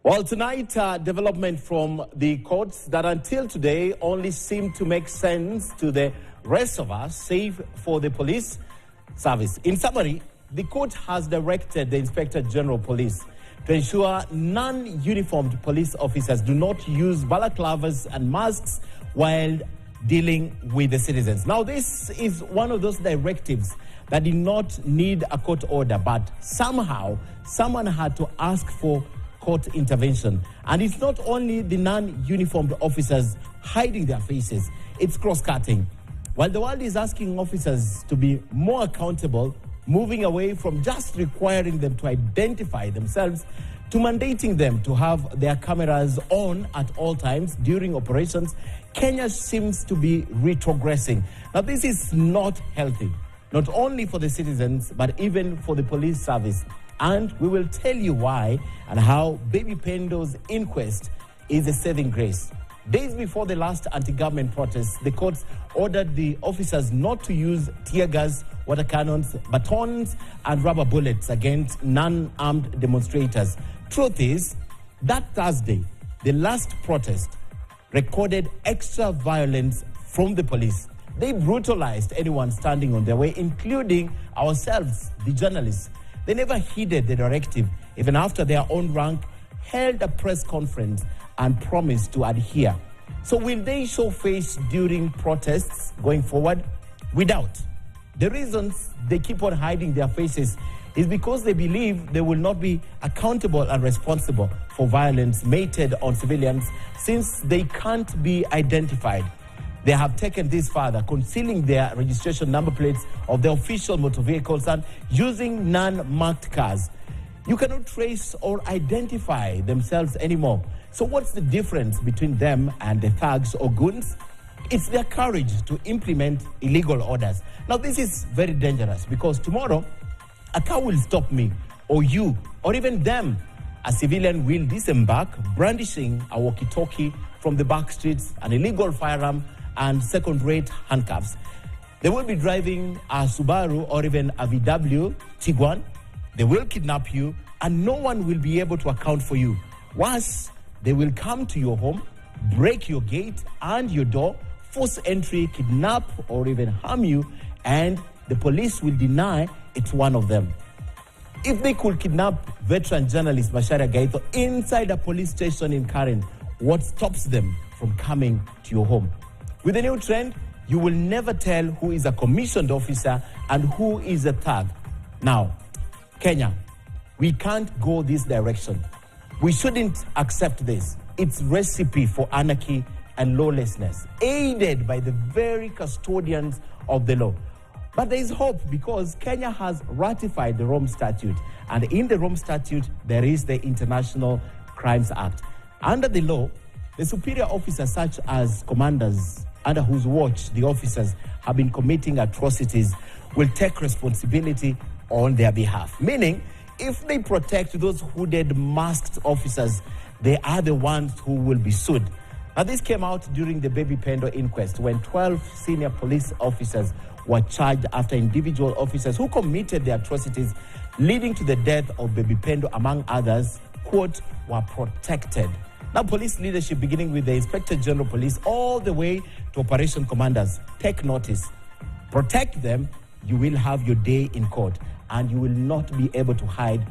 Well, tonight, development from the courts that until today only seem to make sense to the rest of us, save for the police service. In summary, the court has directed the Inspector General of Police to ensure non-uniformed police officers do not use balaclavas and masks while dealing with the citizens. Now, this is one of those directives that did not need a court order, but somehow someone had to ask for court intervention. And it's not only the non-uniformed officers hiding their faces, it's cross-cutting. While the world is asking officers to be more accountable, moving away from just requiring them to identify themselves to mandating them to have their cameras on at all times during operations, Kenya seems to be retrogressing. Now, this is not healthy, not only for the citizens, but even for the police service. And we will tell you why and how Baby Pendo's inquest is a saving grace. Days before the last anti-government protests, the courts ordered the officers not to use tear gas, water cannons, batons, and rubber bullets against non-armed demonstrators. Truth is, that Thursday, the last protest recorded extra violence from the police. They brutalized anyone standing on their way, including ourselves, the journalists. They never heeded the directive, even after their own rank held a press conference and promised to adhere. So will they show face during protests going forward? We doubt. The reasons they keep on hiding their faces is because they believe they will not be accountable and responsible for violence meted on civilians since they can't be identified. They have taken this further, concealing their registration number plates of their official motor vehicles and using non-marked cars. You cannot trace or identify themselves anymore. So what's the difference between them and the thugs or goons? It's their courage to implement illegal orders. Now, this is very dangerous because tomorrow, a car will stop me or you or even them. A civilian will disembark, brandishing a walkie-talkie from the back streets, an illegal firearm, and second-rate handcuffs. They will be driving a Subaru or even a VW Tiguan. They will kidnap you, and no one will be able to account for you. Worse, they will come to your home, break your gate and your door, force entry, kidnap, or even harm you, and the police will deny it's one of them. If they could kidnap veteran journalist Macharia Gaitho inside a police station in Karen, what stops them from coming to your home? With the new trend, you will never tell who is a commissioned officer and who is a thug. Now, Kenya, we can't go this direction. We shouldn't accept this. It's recipe for anarchy and lawlessness, aided by the very custodians of the law. But there is hope because Kenya has ratified the Rome Statute. And in the Rome Statute, there is the International Crimes Act. Under the law, the superior officers such as commanders under whose watch the officers have been committing atrocities will take responsibility on their behalf. Meaning, if they protect those hooded, masked officers, they are the ones who will be sued. Now, this came out during the Baby Pendo inquest when 12 senior police officers were charged after individual officers who committed the atrocities leading to the death of Baby Pendo, among others, quote, were protected. Now, police leadership, beginning with the Inspector General of Police all the way to operation commanders, take notice. Protect them, you will have your day in court, and you will not be able to hide